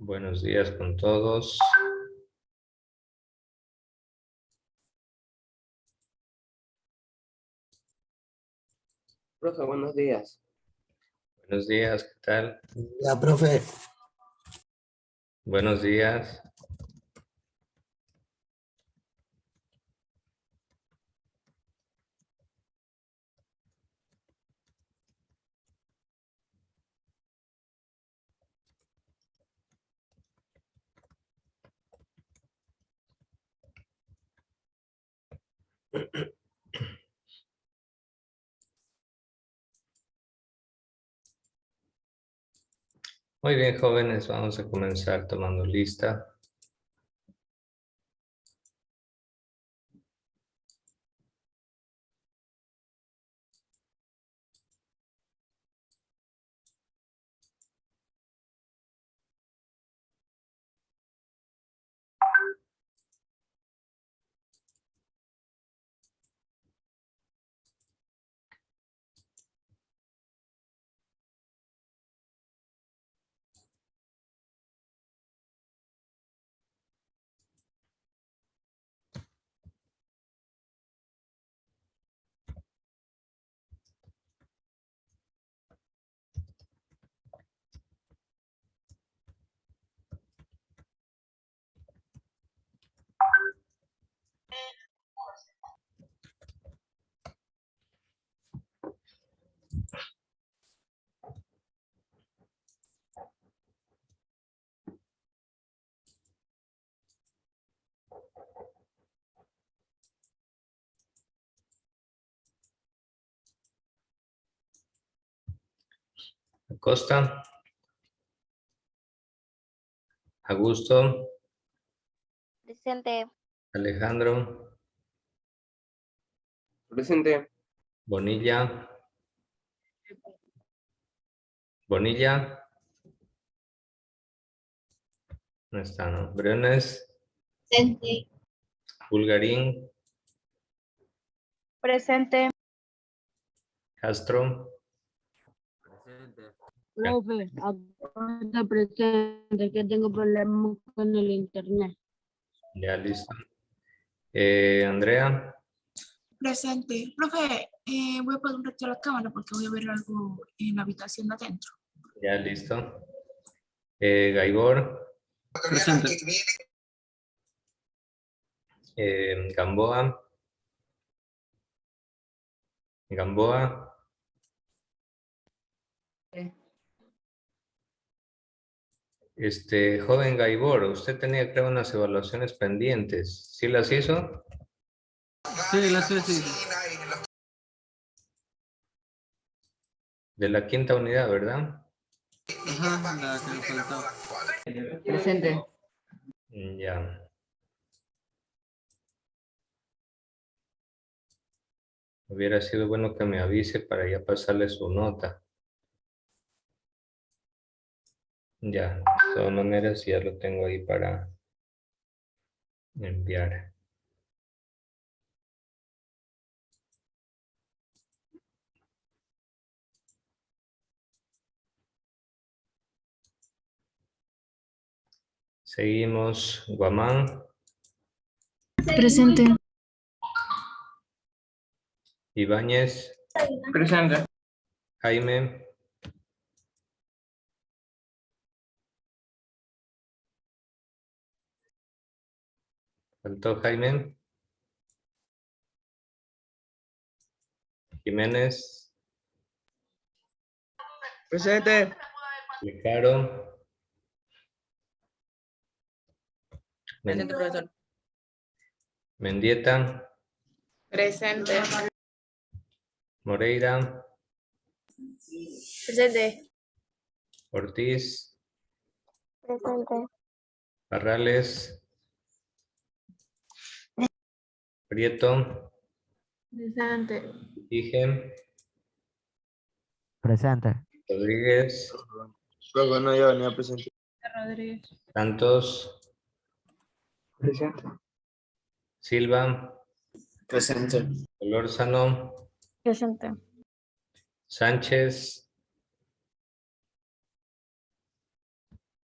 Buenos días con todos. Profe, buenos días. Buenos días, ¿qué tal? Ya, profe. Buenos días. Muy bien, jóvenes, vamos a comenzar tomando lista. Acosta. Augusto. Presente. Alejandro. Presente. Bonilla. Bonilla. No está, ¿no? Briones. Presente. Bulgarín. Presente. Castro. Profe, acá presente que tengo problemas con el internet. Ya listo. Andrea. Presente. Profe, voy a poner un rato la cámara porque voy a ver algo en la habitación de adentro. Ya listo. Gaibor. Presente. Gamboa. Gamboa. Joven Gaibor, usted tenía, creo, unas evaluaciones pendientes. ¿Sí las hizo? Sí, la sí. De la quinta unidad, ¿verdad? Ajá, la que nos faltaba. Presente. Ya. Hubiera sido bueno que me avise para ya pasarle su nota. Ya, de todas maneras ya lo tengo ahí para enviar. Seguimos. Guamán. Presente. Ibáñez. Presente. Jaime. Faltó Jaime. Jiménez. Presente. Lecaro. Presente, profesor. Mendieta. Presente. Moreira. Presente. Ortiz. Presente. Parrales. Prieto. Presente. Ijem. Presente. Rodríguez. Profe, no, ya venía presente. Rodríguez. Santos. Presente. Silva. Presente. Olórzano. Presente. Sánchez.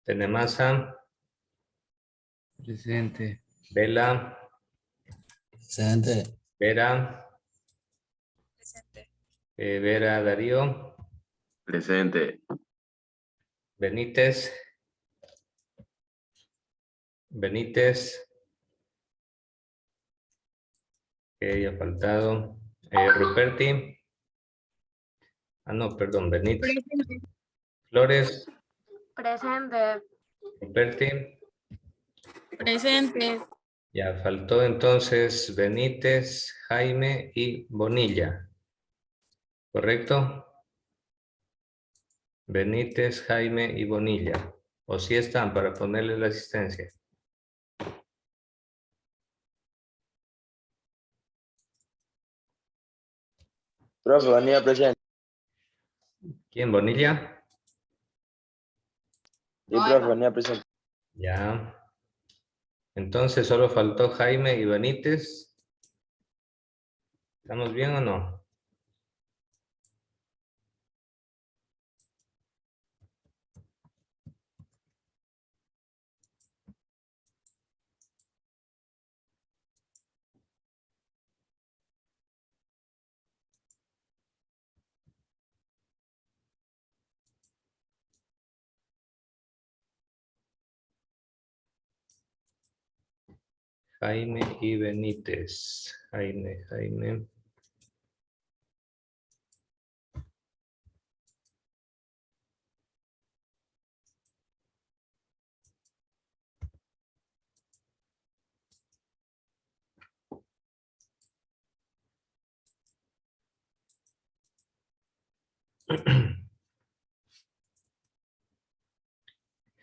Tenemasa, Presente. Vela, Presente. Vera, Presente. Vera Darío, Presente. Benítez, que ha faltado, Ruperti, no, perdón, Benítez, Presente. Flores, Presente. Ruperti, Presente. ya faltó entonces Benítez, Jaime y Bonilla, ¿correcto? Benítez, Jaime y Bonilla, o si están para ponerle la asistencia. Profe, Bonilla presente. ¿Quién, Bonilla? Sí, profe, Bonilla presente. Ya. Entonces solo faltó Jaime y Benítez. ¿Estamos bien o no? Jaime y Benítez. Jaime.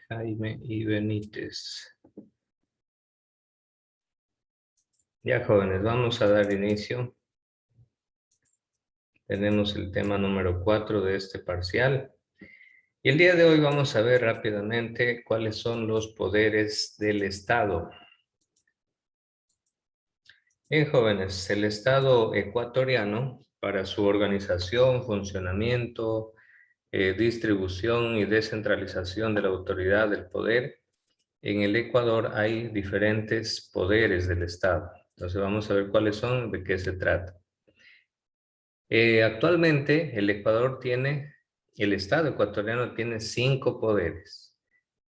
Jaime y Benítez. Ya, jóvenes, vamos a dar inicio. Tenemos el tema número 4 de este parcial. Y el día de hoy vamos a ver rápidamente cuáles son los poderes del Estado. Bien, jóvenes, el Estado ecuatoriano, para su organización, funcionamiento, distribución y descentralización de la autoridad del poder, en el Ecuador hay diferentes poderes del Estado. Entonces vamos a ver cuáles son, de qué se trata. Actualmente el Estado ecuatoriano tiene 5 poderes.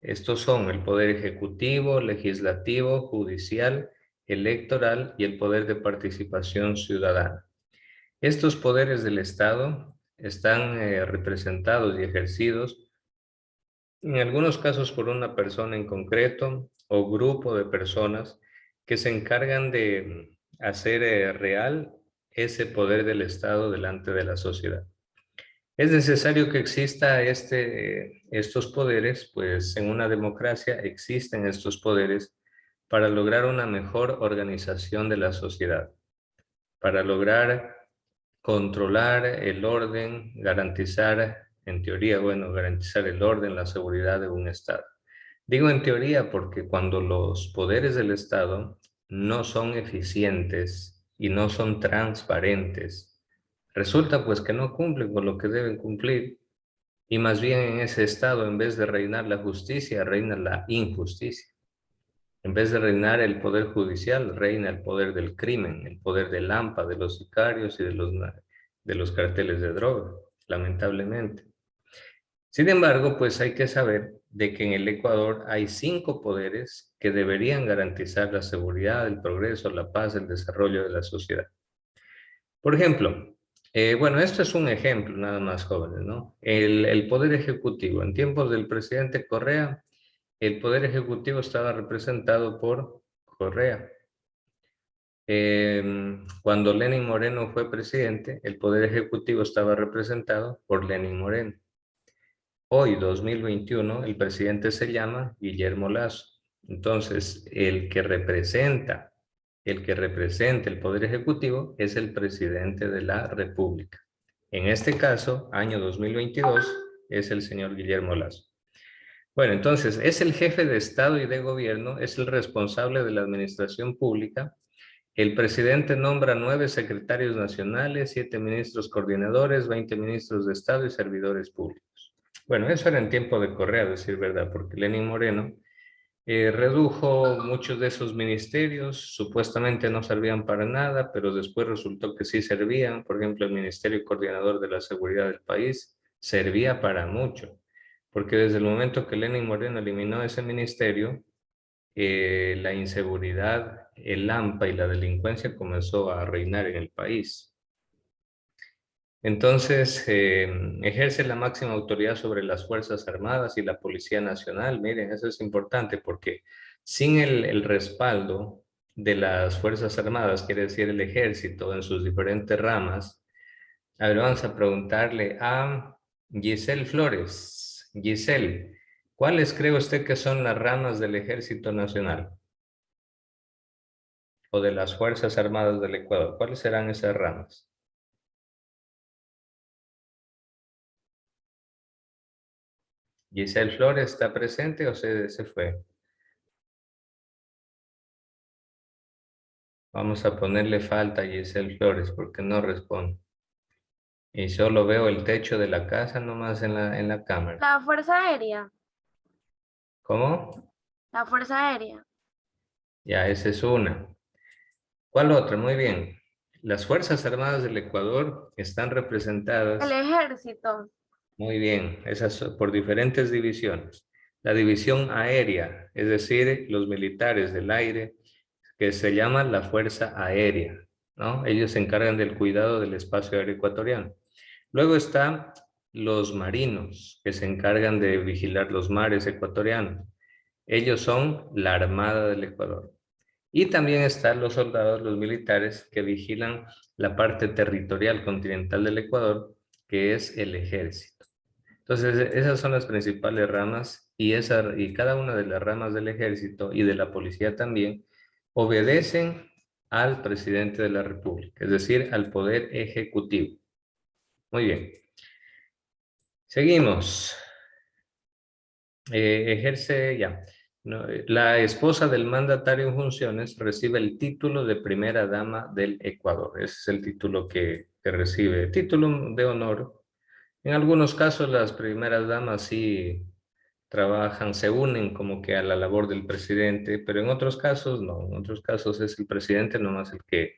Estos son el poder ejecutivo, legislativo, judicial, electoral y el poder de participación ciudadana. Estos poderes del Estado están representados y ejercidos en algunos casos por una persona en concreto o grupo de personas que se encargan de hacer real ese poder del Estado delante de la sociedad. Es necesario que exista estos poderes, pues en una democracia existen estos poderes para lograr una mejor organización de la sociedad, para lograr controlar el orden, garantizar, en teoría, garantizar el orden, la seguridad de un Estado. Digo en teoría porque cuando los poderes del Estado no son eficientes y no son transparentes, resulta pues que no cumplen con lo que deben cumplir y más bien en ese Estado, en vez de reinar la justicia, reina la injusticia. En vez de reinar el poder judicial, reina el poder del crimen, el poder del AMPA, de los sicarios y de los carteles de droga, lamentablemente. Sin embargo, pues hay que saber de que en el Ecuador hay 5 poderes que deberían garantizar la seguridad, el progreso, la paz, el desarrollo de la sociedad. Por ejemplo, esto es un ejemplo nada más, jóvenes, ¿no? El poder ejecutivo. En tiempos del presidente Correa, el poder ejecutivo estaba representado por Correa. Cuando Lenín Moreno fue presidente, el poder ejecutivo estaba representado por Lenín Moreno. Hoy, 2021, el presidente se llama Guillermo Lasso. Entonces, el que representa el poder ejecutivo es el presidente de la República. En este caso, año 2022, es el señor Guillermo Lasso. Bueno, entonces, es el jefe de Estado y de Gobierno, es el responsable de la administración pública. El presidente nombra 9 secretarios nacionales, 7 ministros coordinadores, 20 ministros de Estado y servidores públicos. Bueno, eso era en tiempo de Correa, a decir verdad, porque Lenín Moreno redujo muchos de esos ministerios, supuestamente no servían para nada, pero después resultó que sí servían. Por ejemplo, el Ministerio Coordinador de la Seguridad del país servía para mucho, porque desde el momento que Lenín Moreno eliminó ese ministerio, la inseguridad, el hampa y la delincuencia comenzó a reinar en el país. Entonces, ejerce la máxima autoridad sobre las Fuerzas Armadas y la Policía Nacional. Miren, eso es importante porque sin el respaldo de las Fuerzas Armadas, quiere decir el ejército en sus diferentes ramas, a ver, vamos a preguntarle a Giselle Flores. Giselle, ¿cuáles cree usted que son las ramas del Ejército Nacional? O de las Fuerzas Armadas del Ecuador. ¿Cuáles serán esas ramas? Giselle Flores, ¿está presente o se fue? Vamos a ponerle falta a Giselle Flores porque no responde. Y solo veo el techo de la casa nomás en la cámara. La Fuerza Aérea. ¿Cómo? La Fuerza Aérea. Ya, esa es una. ¿Cuál otra? Muy bien. Las Fuerzas Armadas del Ecuador están representadas. El Ejército. Muy bien, esas por diferentes divisiones. La división aérea, es decir, los militares del aire, que se llama la Fuerza Aérea, ¿no? Ellos se encargan del cuidado del espacio aéreo ecuatoriano. Luego están los marinos, que se encargan de vigilar los mares ecuatorianos. Ellos son la Armada del Ecuador. Y también están los soldados, los militares, que vigilan la parte territorial continental del Ecuador, que es el ejército. Entonces, esas son las principales ramas y cada una de las ramas del ejército y de la policía también obedecen al presidente de la República, es decir, al poder ejecutivo. Muy bien. Seguimos. Ejerce ya. No, la esposa del mandatario en funciones recibe el título de primera dama del Ecuador. Ese es el título que recibe, título de honor. En algunos casos las primeras damas sí trabajan, se unen como que a la labor del presidente, pero en otros casos no, en otros casos es el presidente nomás el que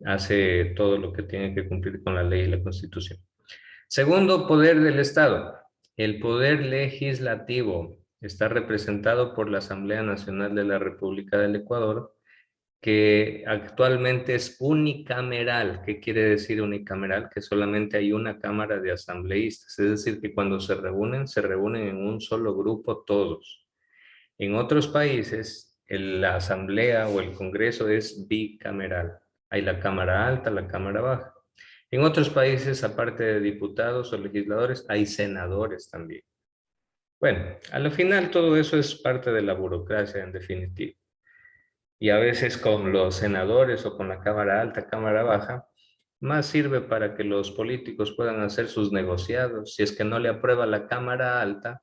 hace todo lo que tiene que cumplir con la ley y la Constitución. Segundo poder del Estado, el poder legislativo está representado por la Asamblea Nacional de la República del Ecuador, que actualmente es unicameral. ¿Qué quiere decir unicameral? Que solamente hay una cámara de asambleístas, es decir, que cuando se reúnen en un solo grupo todos. En otros países, la asamblea o el congreso es bicameral. Hay la cámara alta, la cámara baja. En otros países, aparte de diputados o legisladores, hay senadores también. Bueno, a lo final todo eso es parte de la burocracia en definitiva. Y a veces con los senadores o con la cámara alta, cámara baja, más sirve para que los políticos puedan hacer sus negociados. Si es que no le aprueba la cámara alta,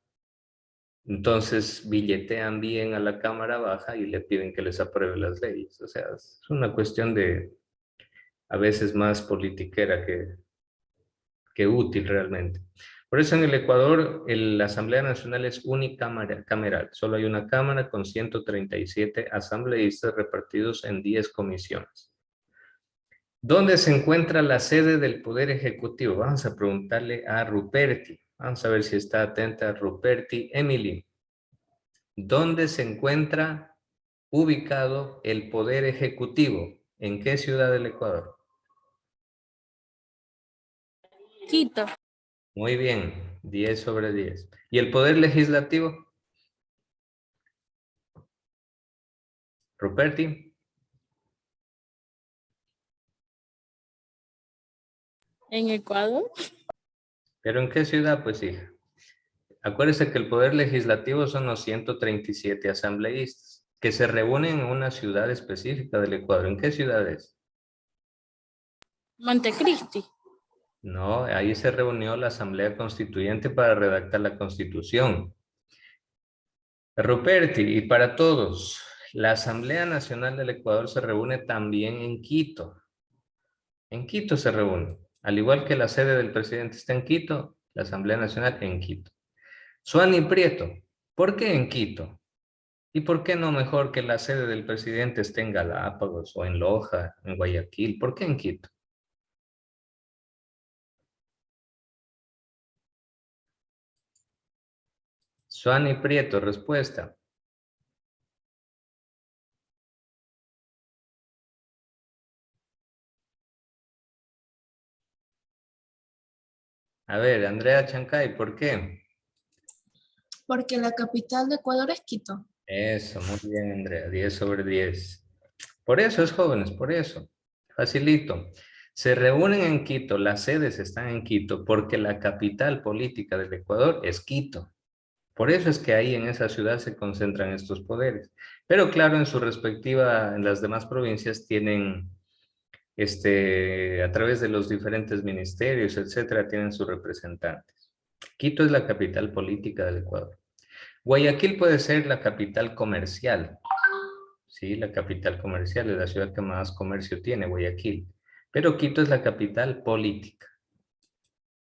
entonces billetean bien a la cámara baja y le piden que les apruebe las leyes. O sea, es una cuestión de a veces más politiquera que útil realmente. Por eso en el Ecuador la Asamblea Nacional es unicameral. Solo hay una cámara con 137 asambleístas repartidos en 10 comisiones. ¿Dónde se encuentra la sede del Poder Ejecutivo? Vamos a preguntarle a Ruperti. Vamos a ver si está atenta Ruperti. Emily, ¿dónde se encuentra ubicado el Poder Ejecutivo? ¿En qué ciudad del Ecuador? Quito. Muy bien, 10 sobre 10. ¿Y el Poder Legislativo? Ruperti. En Ecuador. ¿Pero en qué ciudad? Pues hija. Acuérdese que el Poder Legislativo son los 137 asambleístas que se reúnen en una ciudad específica del Ecuador. ¿En qué ciudad es? Montecristi. No, ahí se reunió la Asamblea Constituyente para redactar la Constitución. Ruperti, y para todos, la Asamblea Nacional del Ecuador se reúne también en Quito. En Quito se reúne. Al igual que la sede del presidente está en Quito, la Asamblea Nacional en Quito. Suani Prieto, ¿por qué en Quito? ¿Y por qué no mejor que la sede del presidente esté en Galápagos o en Loja, en Guayaquil? ¿Por qué en Quito? Suani Prieto, respuesta. A ver, Andrea Chancay, ¿por qué? Porque la capital de Ecuador es Quito. Eso, muy bien, Andrea, 10 sobre 10. Por eso es jóvenes, por eso. Facilito. Se reúnen en Quito, las sedes están en Quito, porque la capital política del Ecuador es Quito. Por eso es que ahí en esa ciudad se concentran estos poderes. Pero claro, en su respectiva, en las demás provincias tienen, a través de los diferentes ministerios, etcétera, tienen sus representantes. Quito es la capital política del Ecuador. Guayaquil puede ser la capital comercial. Sí, la capital comercial es la ciudad que más comercio tiene, Guayaquil. Pero Quito es la capital política.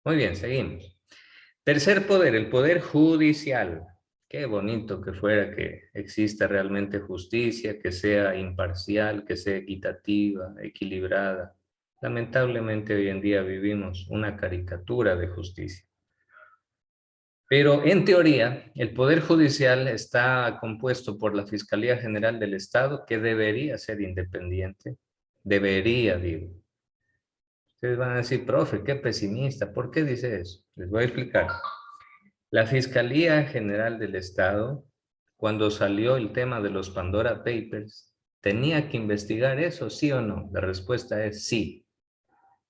Muy bien, seguimos. Tercer poder, el poder judicial. Qué bonito que fuera que exista realmente justicia, que sea imparcial, que sea equitativa, equilibrada. Lamentablemente hoy en día vivimos una caricatura de justicia. Pero en teoría, el Poder Judicial está compuesto por la Fiscalía General del Estado, que debería ser independiente. Debería, digo. Ustedes van a decir, profe, qué pesimista. ¿Por qué dice eso? Les voy a explicar. La Fiscalía General del Estado, cuando salió el tema de los Pandora Papers, ¿tenía que investigar eso, sí o no? La respuesta es sí.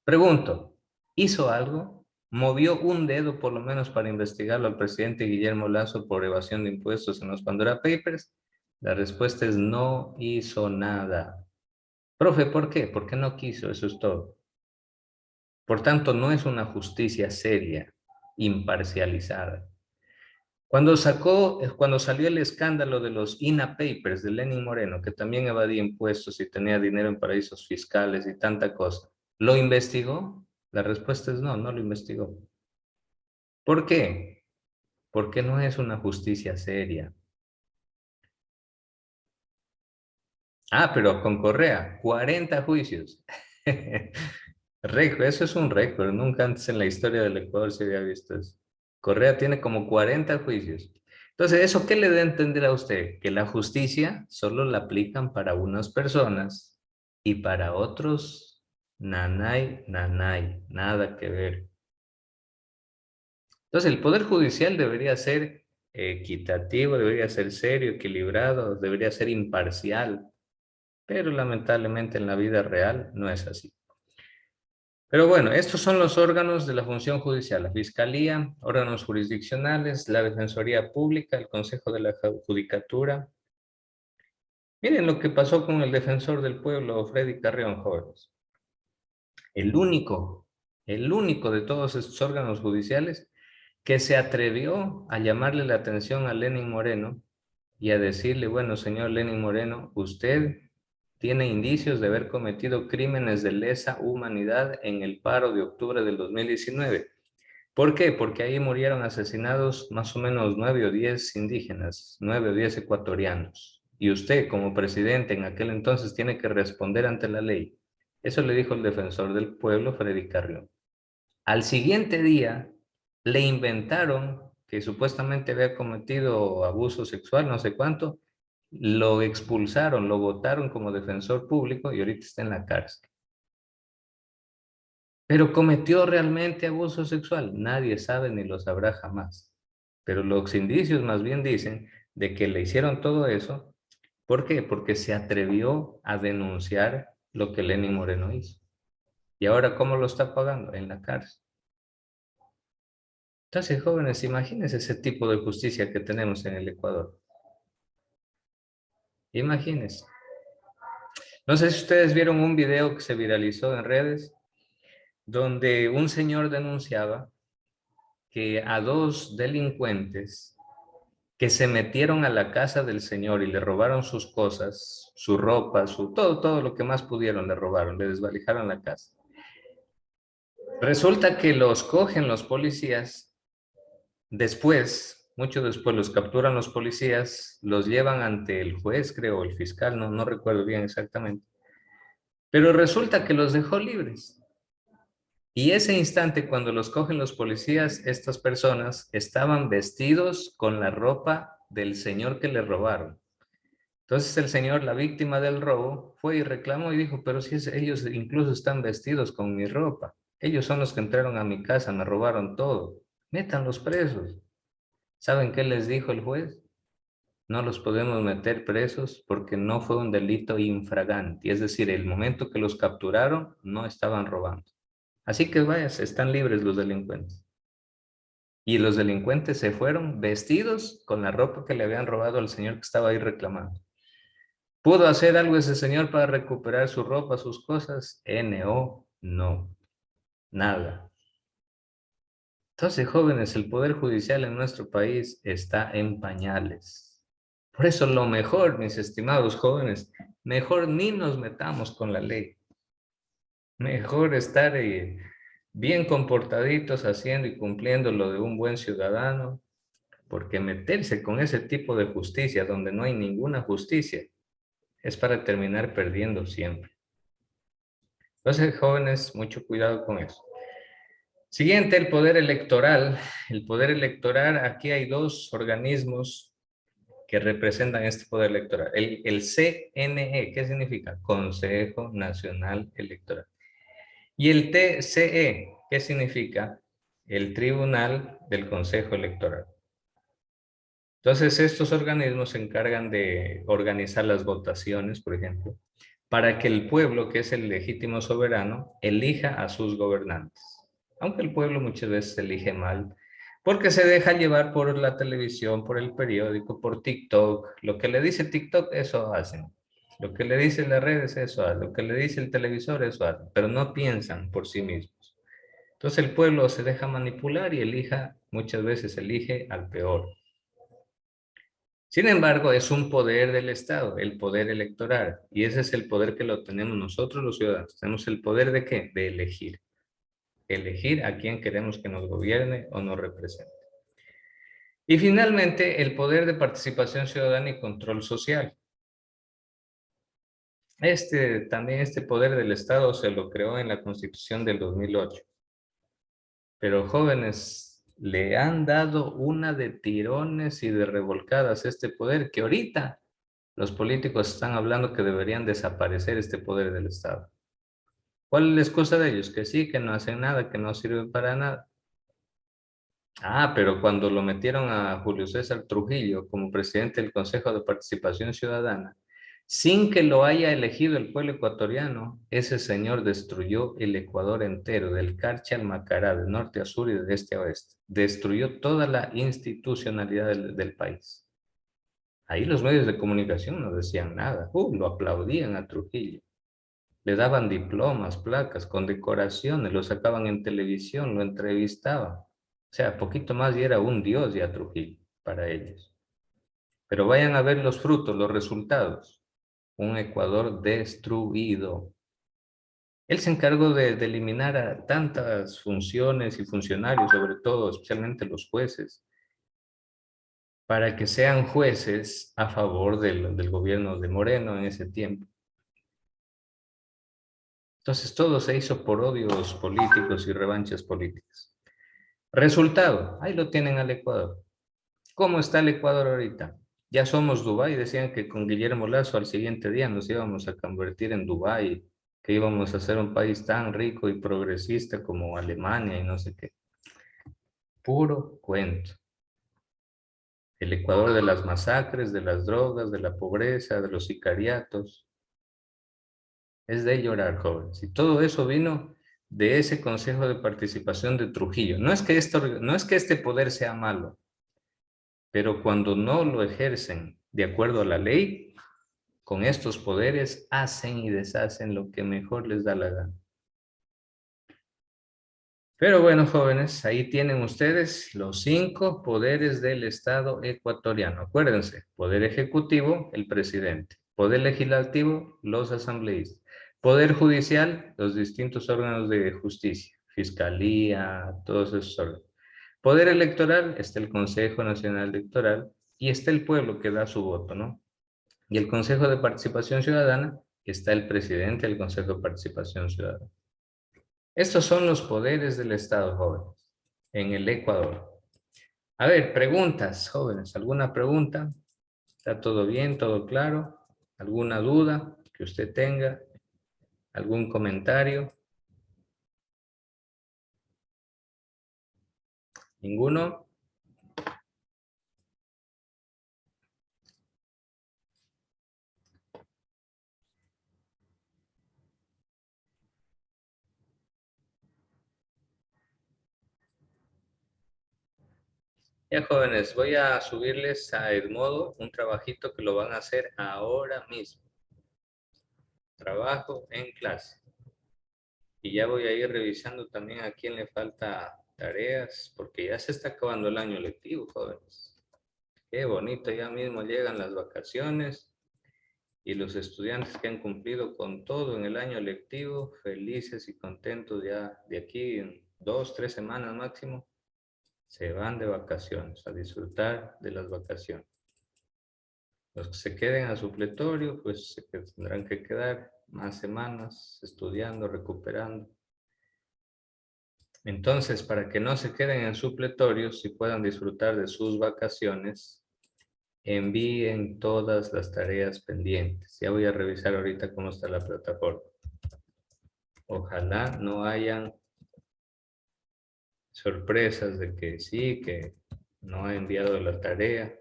Pregunto, ¿hizo algo? ¿Movió un dedo por lo menos para investigarlo al presidente Guillermo Lasso por evasión de impuestos en los Pandora Papers? La respuesta es no hizo nada. Profe, ¿por qué? Porque no quiso, eso es todo. Por tanto, no es una justicia seria, imparcializada. Cuando salió el escándalo de los INA Papers de Lenin Moreno, que también evadía impuestos y tenía dinero en paraísos fiscales y tanta cosa, ¿lo investigó? La respuesta es no, no lo investigó. ¿Por qué? Porque no es una justicia seria. Ah, pero con Correa, 40 juicios. Récord, eso es un récord. Nunca antes en la historia del Ecuador se había visto eso. Correa tiene como 40 juicios. Entonces, ¿eso qué le da a entender a usted? Que la justicia solo la aplican para unas personas y para otros, nanay, nanay, nada que ver. Entonces, el Poder Judicial debería ser equitativo, debería ser serio, equilibrado, debería ser imparcial, pero lamentablemente en la vida real no es así. Pero bueno, estos son los órganos de la función judicial: la Fiscalía, órganos jurisdiccionales, la Defensoría Pública, el Consejo de la Judicatura. Miren lo que pasó con el defensor del pueblo, Freddy Carrión, jóvenes. El único de todos estos órganos judiciales que se atrevió a llamarle la atención a Lenin Moreno y a decirle, bueno, señor Lenin Moreno, usted tiene indicios de haber cometido crímenes de lesa humanidad en el paro de octubre del 2019. ¿Por qué? Porque ahí murieron asesinados más o menos 9 o 10 indígenas, 9 o 10 ecuatorianos. Y usted, como presidente en aquel entonces, tiene que responder ante la ley. Eso le dijo el defensor del pueblo, Freddy Carrión. Al siguiente día, le inventaron que supuestamente había cometido abuso sexual, no sé cuánto, lo expulsaron, lo votaron como defensor público y ahorita está en la cárcel. ¿Pero cometió realmente abuso sexual? Nadie sabe ni lo sabrá jamás. Pero los indicios más bien dicen de que le hicieron todo eso. ¿Por qué? Porque se atrevió a denunciar lo que Lenin Moreno hizo. ¿Y ahora cómo lo está pagando? En la cárcel. Entonces, jóvenes, imagínense ese tipo de justicia que tenemos en el Ecuador. Imagínense. No sé si ustedes vieron un video que se viralizó en redes, donde un señor denunciaba que a 2 delincuentes que se metieron a la casa del señor y le robaron sus cosas, su ropa, todo lo que más pudieron le robaron, le desvalijaron la casa. Resulta que los cogen los policías después mucho después los capturan los policías, los llevan ante el juez, creo, el fiscal, no recuerdo bien exactamente. Pero resulta que los dejó libres. Y ese instante, cuando los cogen los policías, estas personas estaban vestidos con la ropa del señor que le robaron. Entonces el señor, la víctima del robo, fue y reclamó y dijo, pero si ellos incluso están vestidos con mi ropa. Ellos son los que entraron a mi casa, me robaron todo. Métanlos presos. ¿Saben qué les dijo el juez? No los podemos meter presos porque no fue un delito infraganti. Es decir, el momento que los capturaron, no estaban robando. Así que vaya, están libres los delincuentes. Y los delincuentes se fueron vestidos con la ropa que le habían robado al señor que estaba ahí reclamando. ¿Pudo hacer algo ese señor para recuperar su ropa, sus cosas? No, nada. Entonces, jóvenes, el Poder Judicial en nuestro país está en pañales. Por eso lo mejor, mis estimados jóvenes, mejor ni nos metamos con la ley. Mejor estar bien comportaditos haciendo y cumpliendo lo de un buen ciudadano, porque meterse con ese tipo de justicia donde no hay ninguna justicia es para terminar perdiendo siempre. Entonces, jóvenes, mucho cuidado con eso. Siguiente, el poder electoral. El poder electoral, aquí hay dos organismos que representan este poder electoral. El CNE, ¿qué significa? Consejo Nacional Electoral. Y el TCE, ¿qué significa? El Tribunal del Consejo Electoral. Entonces, estos organismos se encargan de organizar las votaciones, por ejemplo, para que el pueblo, que es el legítimo soberano, elija a sus gobernantes. Aunque el pueblo muchas veces elige mal, porque se deja llevar por la televisión, por el periódico, por TikTok. Lo que le dice TikTok, eso hacen. Lo que le dicen las redes, eso hacen. Lo que le dice el televisor, eso hacen. Pero no piensan por sí mismos. Entonces el pueblo se deja manipular y muchas veces elige al peor. Sin embargo, es un poder del Estado, el poder electoral. Y ese es el poder que lo tenemos nosotros los ciudadanos. Tenemos el poder ¿de qué? De elegir. Elegir a quién queremos que nos gobierne o nos represente. Y finalmente, el poder de participación ciudadana y control social. También este poder del Estado se lo creó en la Constitución del 2008. Pero jóvenes, le han dado una de tirones y de revolcadas a este poder que ahorita los políticos están hablando que deberían desaparecer este poder del Estado. ¿Cuál es la excusa de ellos? Que sí, que no hacen nada, que no sirven para nada. Pero cuando lo metieron a Julio César Trujillo como presidente del Consejo de Participación Ciudadana, sin que lo haya elegido el pueblo ecuatoriano, ese señor destruyó el Ecuador entero, del Carchi al Macará, de norte a sur y de este a oeste. Destruyó toda la institucionalidad del país. Ahí los medios de comunicación no decían nada. Lo aplaudían a Trujillo. Le daban diplomas, placas, condecoraciones, lo sacaban en televisión, lo entrevistaban. O sea, poquito más y era un dios ya Trujillo para ellos. Pero vayan a ver los frutos, los resultados. Un Ecuador destruido. Él se encargó de eliminar a tantas funciones y funcionarios, sobre todo, especialmente los jueces, para que sean jueces a favor del gobierno de Moreno en ese tiempo. Entonces todo se hizo por odios políticos y revanchas políticas. Resultado, ahí lo tienen al Ecuador. ¿Cómo está el Ecuador ahorita? Ya somos Dubái, decían que con Guillermo Lazo al siguiente día nos íbamos a convertir en Dubái, que íbamos a ser un país tan rico y progresista como Alemania y no sé qué. Puro cuento. El Ecuador de las masacres, de las drogas, de la pobreza, de los sicariatos. Es de llorar, jóvenes. Y todo eso vino de ese Consejo de Participación de Trujillo. No es que este poder sea malo, pero cuando no lo ejercen de acuerdo a la ley, con estos poderes hacen y deshacen lo que mejor les da la gana. Pero bueno, jóvenes, ahí tienen ustedes los 5 poderes del Estado ecuatoriano. Acuérdense, poder ejecutivo, el presidente. Poder legislativo, los asambleístas. Poder judicial, los distintos órganos de justicia. Fiscalía, todos esos órganos. Poder electoral, está el Consejo Nacional Electoral y está el pueblo que da su voto, ¿no? Y el Consejo de Participación Ciudadana, está el presidente del Consejo de Participación Ciudadana. Estos son los poderes del Estado, jóvenes, en el Ecuador. A ver, preguntas, jóvenes, ¿alguna pregunta? ¿Está todo bien, todo claro? ¿Alguna duda que usted tenga? ¿Algún comentario? ¿Ninguno? Ya, jóvenes, voy a subirles a Edmodo un trabajito que lo van a hacer ahora mismo. Trabajo en clase. Y ya voy a ir revisando también a quién le falta tareas, porque ya se está acabando el año lectivo, jóvenes. Qué bonito, ya mismo llegan las vacaciones y los estudiantes que han cumplido con todo en el año lectivo, felices y contentos ya de aquí en 2, 3 semanas máximo, se van de vacaciones, a disfrutar de las vacaciones. Los que se queden a supletorio, pues se tendrán que quedar más semanas estudiando, recuperando. Entonces, para que no se queden en supletorios y puedan disfrutar de sus vacaciones, envíen todas las tareas pendientes. Ya voy a revisar ahorita cómo está la plataforma. Ojalá no hayan sorpresas de que sí, que no ha enviado la tarea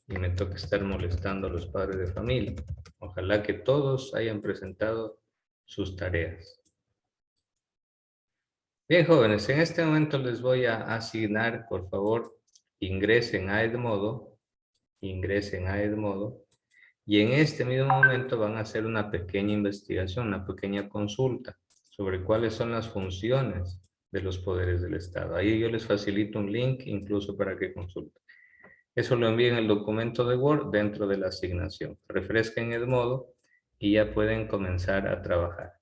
y me toca estar molestando a los padres de familia. Ojalá que todos hayan presentado sus tareas. Bien, jóvenes, en este momento les voy a asignar, por favor, ingresen a Edmodo, ingresen a Edmodo, y en este mismo momento van a hacer una pequeña investigación, una pequeña consulta sobre cuáles son las funciones de los poderes del Estado. Ahí yo les facilito un link incluso para que consulten. Eso lo envíen en el documento de Word dentro de la asignación. Refresquen Edmodo y ya pueden comenzar a trabajar.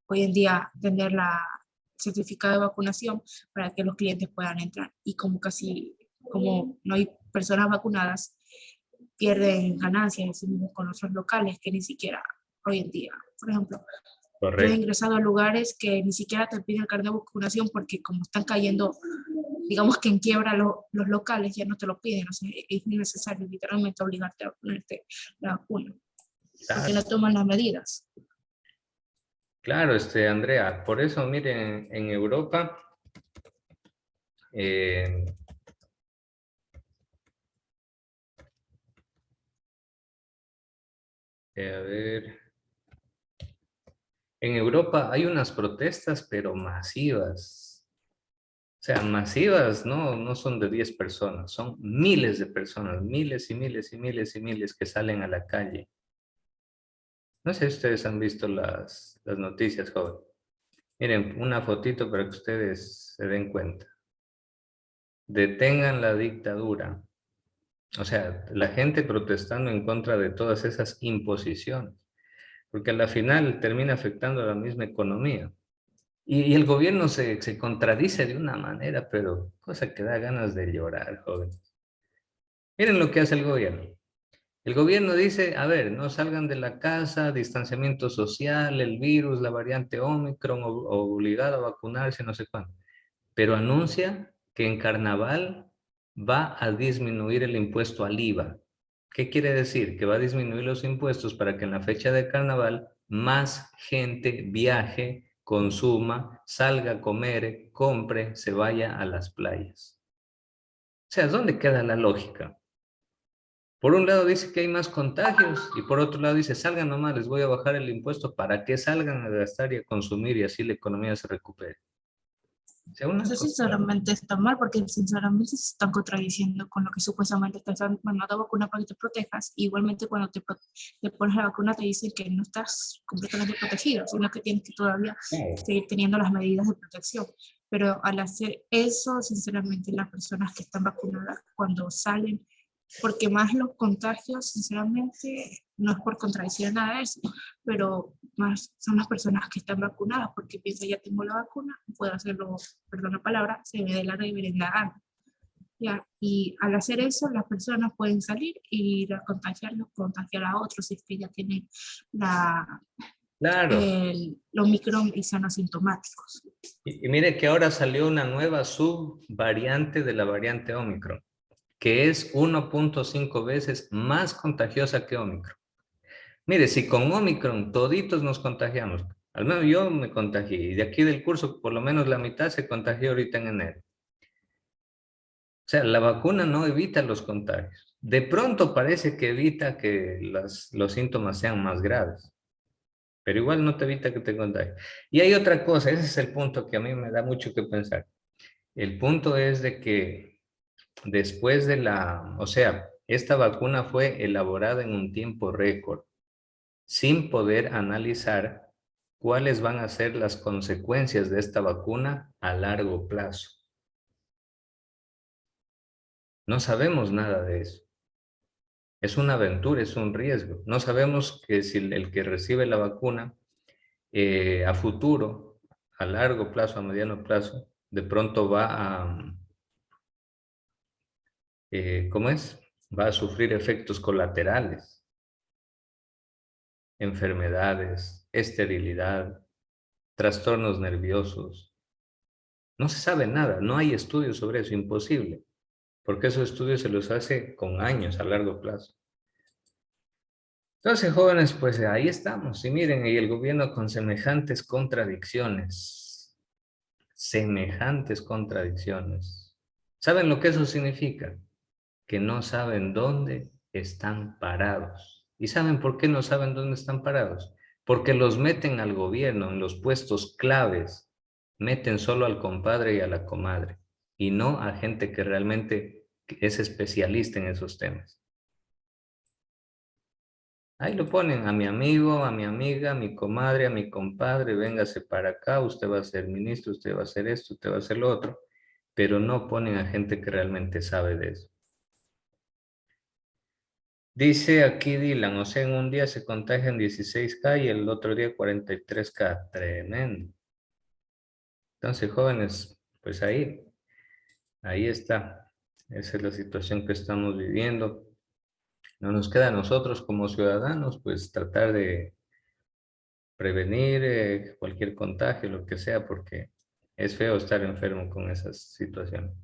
Hoy en día tener la certificado de vacunación para que los clientes puedan entrar. Y como no hay personas vacunadas, pierden ganancias con otros locales que ni siquiera hoy en día. Por ejemplo, yo he Correcto. ingresado a lugares que ni siquiera te piden el carnet de vacunación porque como están cayendo, digamos que en quiebra los locales, ya no te lo piden. O sea, es necesario literalmente obligarte a ponerte la vacuna. Porque no toman las medidas. Claro, Andrea, por eso, miren, en Europa, a ver, en Europa hay unas protestas, pero masivas. O sea, masivas, no son de 10 personas, son miles de personas, miles y miles y miles y miles que salen a la calle. No sé si ustedes han visto las noticias, joven. Miren, una fotito para que ustedes se den cuenta. Detengan la dictadura. O sea, la gente protestando en contra de todas esas imposiciones. Porque a la final termina afectando a la misma economía. Y el gobierno se contradice de una manera, pero cosa que da ganas de llorar, jóvenes. Miren lo que hace el gobierno. El gobierno dice, a ver, no salgan de la casa, distanciamiento social, el virus, la variante Omicron, obligado a vacunarse, no sé cuándo. Pero anuncia que en carnaval va a disminuir el impuesto al IVA. ¿Qué quiere decir? Que va a disminuir los impuestos para que en la fecha de carnaval más gente viaje, consuma, salga a comer, compre, se vaya a las playas. O sea, ¿dónde queda la lógica? Por un lado dice que hay más contagios y por otro lado dice, salgan nomás, les voy a bajar el impuesto para que salgan a gastar y a consumir y así la economía se recupere. O sea, Eso sinceramente está mal porque sinceramente se están contradiciendo con lo que supuestamente te están mandando vacuna para que te protejas. Igualmente cuando te pones la vacuna te dicen que no estás completamente protegido, sino que tienes que todavía seguir teniendo las medidas de protección. Pero al hacer eso, sinceramente las personas que están vacunadas cuando salen porque más los contagios, sinceramente, no es por contradecir nada de eso, pero más son las personas que están vacunadas, porque piensan, ya tengo la vacuna, puedo hacerlo, perdón la palabra, se me dé la reverenda gana. ¿Ya? Y al hacer eso, las personas pueden salir y ir a contagiarlos, contagiar a otros si es que ya tienen Claro. el Omicron y son asintomáticos. Y mire que ahora salió una nueva subvariante de la variante Omicron, que es 1.5 veces más contagiosa que Omicron. Mire, si con Omicron toditos nos contagiamos, al menos yo me contagié, y de aquí del curso por lo menos la mitad se contagió ahorita en enero. O sea, la vacuna no evita los contagios. De pronto parece que evita que los síntomas sean más graves, pero igual no te evita que te contagies. Y hay otra cosa, ese es el punto que a mí me da mucho que pensar. El punto es de que después de o sea, esta vacuna fue elaborada en un tiempo récord, sin poder analizar cuáles van a ser las consecuencias de esta vacuna a largo plazo. No sabemos nada de eso. Es una aventura, es un riesgo. No sabemos que si el que recibe la vacuna a futuro, a largo plazo, a mediano plazo, de pronto va a, ¿cómo es? Va a sufrir efectos colaterales, enfermedades, esterilidad, trastornos nerviosos. No se sabe nada, no hay estudios sobre eso, imposible, porque esos estudios se los hace con años a largo plazo. Entonces, jóvenes, pues ahí estamos. Y miren, y el gobierno con semejantes contradicciones. Semejantes contradicciones. ¿Saben lo que eso significa? Que no saben dónde están parados. ¿Y saben por qué no saben dónde están parados? Porque los meten al gobierno en los puestos claves. Meten solo al compadre y a la comadre. Y no a gente que realmente es especialista en esos temas. Ahí lo ponen a mi amigo, a mi amiga, a mi comadre, a mi compadre, véngase para acá, usted va a ser ministro, usted va a hacer esto, usted va a hacer lo otro, pero no ponen a gente que realmente sabe de eso. Dice aquí Dylan, o sea, en un día se contagian 16K y el otro día 43K, tremendo. Entonces, jóvenes, pues ahí está. Esa es la situación que estamos viviendo. No nos queda a nosotros como ciudadanos, pues tratar de prevenir cualquier contagio, lo que sea, porque es feo estar enfermo con esas situaciones.